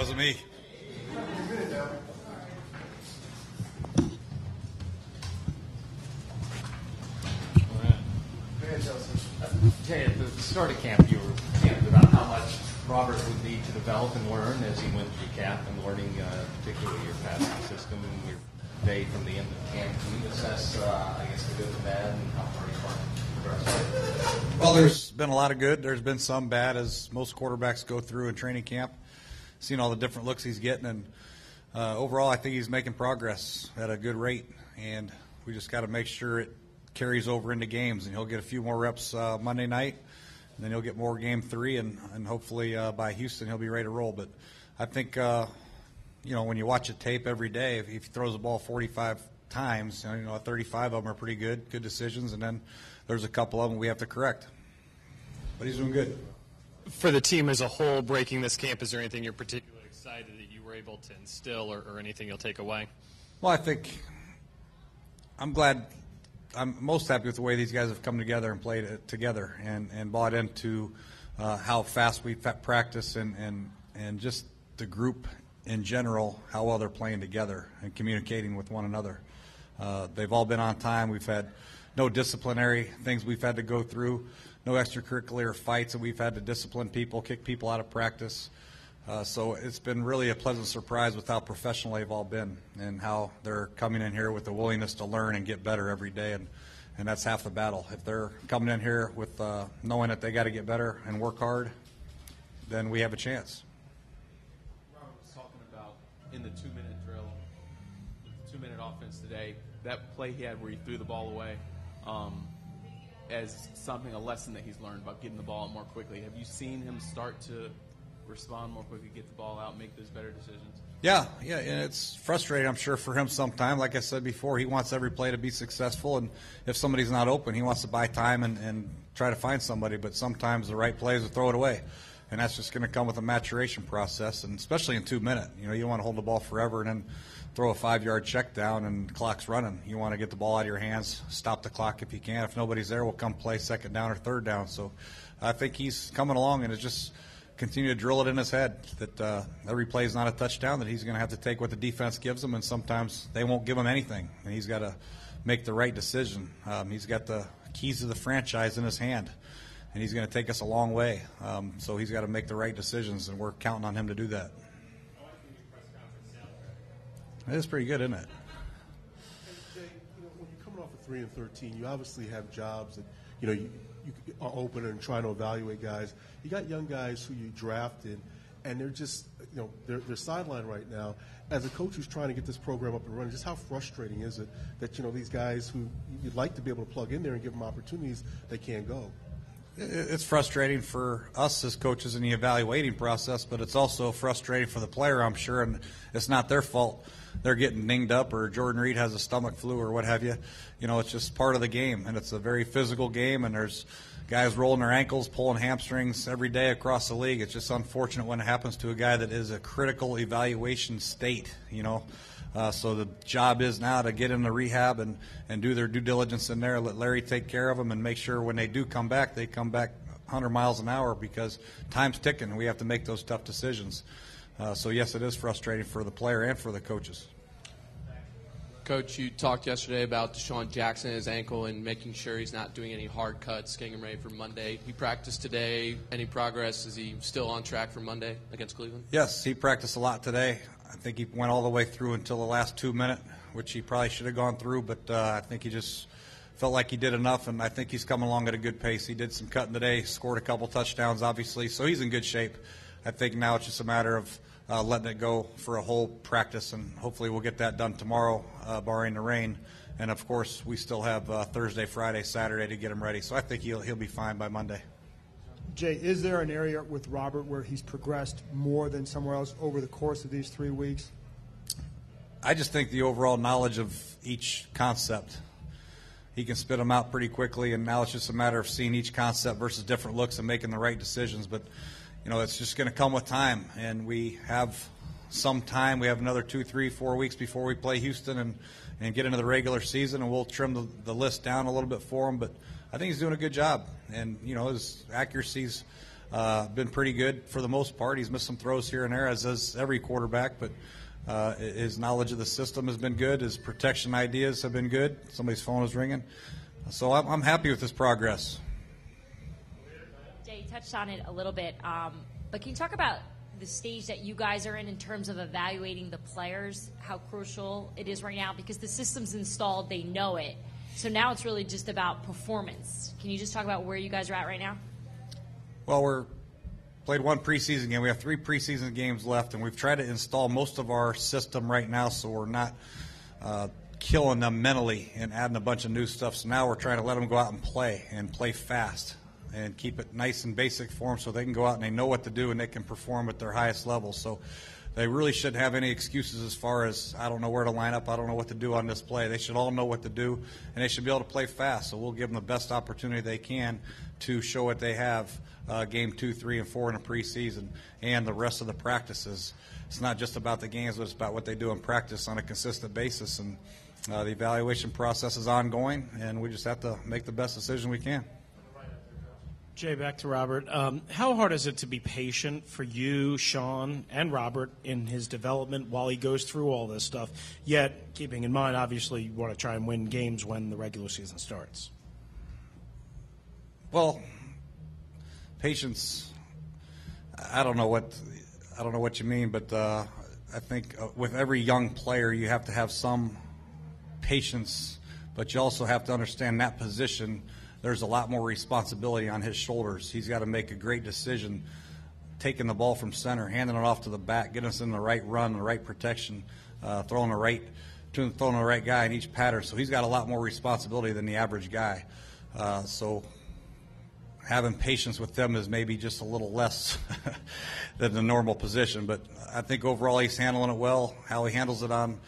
wasn't me. Jay, at the start of camp, you were candid about how much Robert would need to develop and learn as he went through camp and learning, particularly your passing system and your day from the end of camp. Can you assess, I guess, the good and the bad and how far you are progressing? Well, there's been a lot of good. There's been some bad, as most quarterbacks go through in training camp. Seen all the different looks he's getting, and overall, I think he's making progress at a good rate. And we just got to make sure it carries over into games, and he'll get a few more reps Monday night, and then he'll get more game 3, and hopefully by Houston he'll be ready to roll. But I think, when you watch a tape every day, if he throws the ball 45 times, 35 of them are pretty good decisions, and then there's a couple of them we have to correct. But he's doing good. For the team as a whole, breaking this camp, is there anything you're particularly excited that you were able to instill or anything you'll take away? Well, I think I'm most happy with the way these guys have come together and played it together and bought into how fast we practice and just the group in general, how well they're playing together and communicating with one another. They've all been on time. We've had no disciplinary things we've had to go through, no extracurricular fights that we've had to discipline people, kick people out of practice. So it's been really a pleasant surprise with how professional they've all been and how they're coming in here with the willingness to learn and get better every day, and that's half the battle. If they're coming in here with knowing that they got to get better and work hard, then we have a chance. Ron was talking about in the 2-minute drill, the 2-minute offense today, that play he had where he threw the ball away as something, a lesson that he's learned about getting the ball out more quickly. Have you seen him start to respond more quickly, get the ball out, make those better decisions? Yeah, and it's frustrating, I'm sure, for him sometime. Like I said before, he wants every play to be successful, and if somebody's not open, he wants to buy time and try to find somebody, but sometimes the right play is to throw it away, and that's just going to come with a maturation process, and especially in 2 minutes. You don't want to hold the ball forever and then throw a 5-yard check down and the clock's running. You want to get the ball out of your hands, stop the clock if you can. If nobody's there, we'll come play second down or third down. So I think he's coming along, and it's just continue to drill it in his head that every play is not a touchdown, that he's going to have to take what the defense gives him, and sometimes they won't give him anything, and he's got to make the right decision. He's got the keys to the franchise in his hand, and he's going to take us a long way. So he's got to make the right decisions, and we're counting on him to do that. It is pretty good, isn't it? Jay, when you're coming off of 3-13, you obviously have jobs that you are open and trying to evaluate guys. You got young guys who you drafted, and they're just they're sidelined right now. As a coach who's trying to get this program up and running, just how frustrating is it that these guys who you'd like to be able to plug in there and give them opportunities, they can't go? It's frustrating for us as coaches in the evaluating process, but it's also frustrating for the player, I'm sure, and it's not their fault. They're getting dinged up, or Jordan Reed has a stomach flu or what have you. It's just part of the game, and it's a very physical game, and there's guys rolling their ankles, pulling hamstrings every day across the league. It's just unfortunate when it happens to a guy that is a critical evaluation state, So the job is now to get into rehab and do their due diligence in there, let Larry take care of them, and make sure when they do come back, they come back 100 miles an hour, because time's ticking, and we have to make those tough decisions. So, yes, it is frustrating for the player and for the coaches. Coach, you talked yesterday about DeSean Jackson, his ankle, and making sure he's not doing any hard cuts, getting him ready for Monday. He practiced today. Any progress? Is he still on track for Monday against Cleveland? Yes, he practiced a lot today. I think he went all the way through until the last 2 minutes, which he probably should have gone through, but I think he just felt like he did enough, and I think he's coming along at a good pace. He did some cutting today, scored a couple touchdowns, obviously, so he's in good shape. I think now it's just a matter of letting it go for a whole practice, and hopefully we'll get that done tomorrow, barring the rain. And, of course, we still have Thursday, Friday, Saturday to get him ready. So I think he'll be fine by Monday. Jay, is there an area with Robert where he's progressed more than somewhere else over the course of these 3 weeks? I just think the overall knowledge of each concept. He can spit them out pretty quickly, and now it's just a matter of seeing each concept versus different looks and making the right decisions. But it's just going to come with time, and we have some time. We have another 2, 3, 4 weeks before we play Houston and get into the regular season, and we'll trim the list down a little bit for him. But I think he's doing a good job, and his accuracy's been pretty good for the most part. He's missed some throws here and there, as does every quarterback, but his knowledge of the system has been good. His protection ideas have been good. Somebody's phone is ringing. So I'm happy with his progress. Jay, you touched on it a little bit, but can you talk about the stage that you guys are in terms of evaluating the players, how crucial it is right now? Because the system's installed, they know it. So now it's really just about performance. Can you just talk about where you guys are at right now? Well, we're played one preseason game. We have 3 preseason games left, and we've tried to install most of our system right now so we're not killing them mentally and adding a bunch of new stuff. So now we're trying to let them go out and play fast and keep it nice and basic for them so they can go out and they know what to do and they can perform at their highest level. So they really shouldn't have any excuses as far as, I don't know where to line up, I don't know what to do on this play. They should all know what to do, and they should be able to play fast. So we'll give them the best opportunity they can to show what they have game 2, 3, and 4 in the preseason and the rest of the practices. It's not just about the games, but it's about what they do in practice on a consistent basis. And the evaluation process is ongoing, and we just have to make the best decision we can. Jay, back to Robert. How hard is it to be patient for you, Sean, and Robert in his development while he goes through all this stuff, yet keeping in mind, obviously, you want to try and win games when the regular season starts? Well, patience, I don't know what you mean, but I think with every young player you have to have some patience, but you also have to understand that position, there's a lot more responsibility on his shoulders. He's got to make a great decision, taking the ball from center, handing it off to the back, getting us in the right run, the right protection, throwing the right guy in each pattern. So he's got a lot more responsibility than the average guy. So having patience with them is maybe just a little less than the normal position. But I think overall he's handling it well. How he handles it on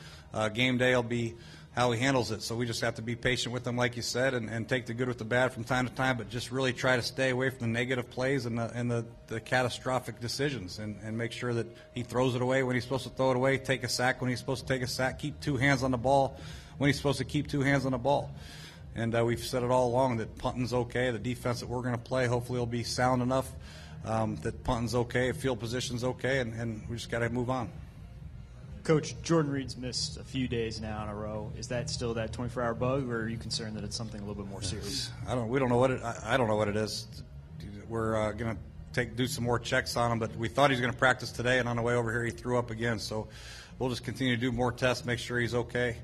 game day will be how he handles it. So we just have to be patient with him, like you said, and take the good with the bad from time to time, but just really try to stay away from the negative plays and the catastrophic decisions and make sure that he throws it away when he's supposed to throw it away, take a sack when he's supposed to take a sack, keep 2 hands on the ball when he's supposed to keep 2 hands on the ball. And we've said it all along that punting's okay. The defense that we're going to play hopefully will be sound enough that punting's okay, field position's okay, and we just got to move on. Coach, Jordan Reed's missed a few days now in a row. Is that still that 24-hour bug, or are you concerned that it's something a little bit more serious? I don't know what it is. We're going to do some more checks on him, but we thought he was going to practice today, and on the way over here he threw up again. So we'll just continue to do more tests, make sure he's okay.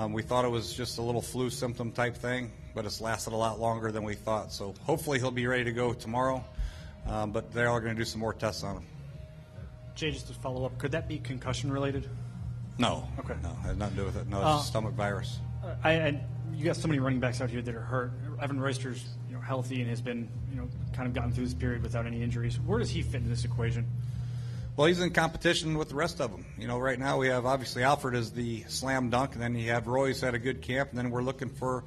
We thought it was just a little flu symptom type thing, but it's lasted a lot longer than we thought. So hopefully he'll be ready to go tomorrow, but they are going to do some more tests on him. Jay, just to follow up, could that be concussion related? No. Okay. No, it has nothing to do with it. No, it's a stomach virus. And you got so many running backs out here that are hurt. Evan Royster's healthy and has been kind of gotten through this period without any injuries. Where does he fit in this equation? Well, he's in competition with the rest of them. Right now we have obviously Alfred as the slam dunk, and then you have Roy's had a good camp, and then we're looking for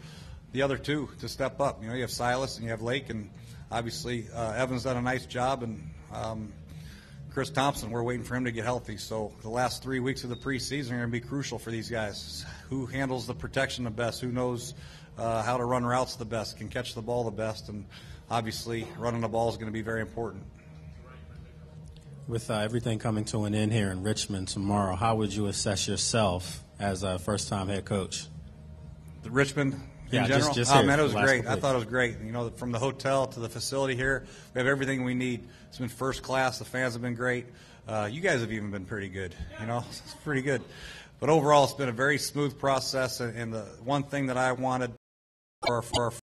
the other 2 to step up. You have Silas and you have Lake, and obviously Evan's done a nice job, and Chris Thompson, we're waiting for him to get healthy. So the last 3 weeks of the preseason are going to be crucial for these guys. Who handles the protection the best? Who knows how to run routes the best? Can catch the ball the best? And obviously running the ball is going to be very important. With everything coming to an end here in Richmond tomorrow, how would you assess yourself as a first-time head coach? The Richmond in general? Just man, it was great. I thought it was great. From the hotel to the facility here, we have everything we need. It's been first class. The fans have been great. You guys have even been pretty good. It's pretty good. But overall, it's been a very smooth process. And the one thing that I wanted for our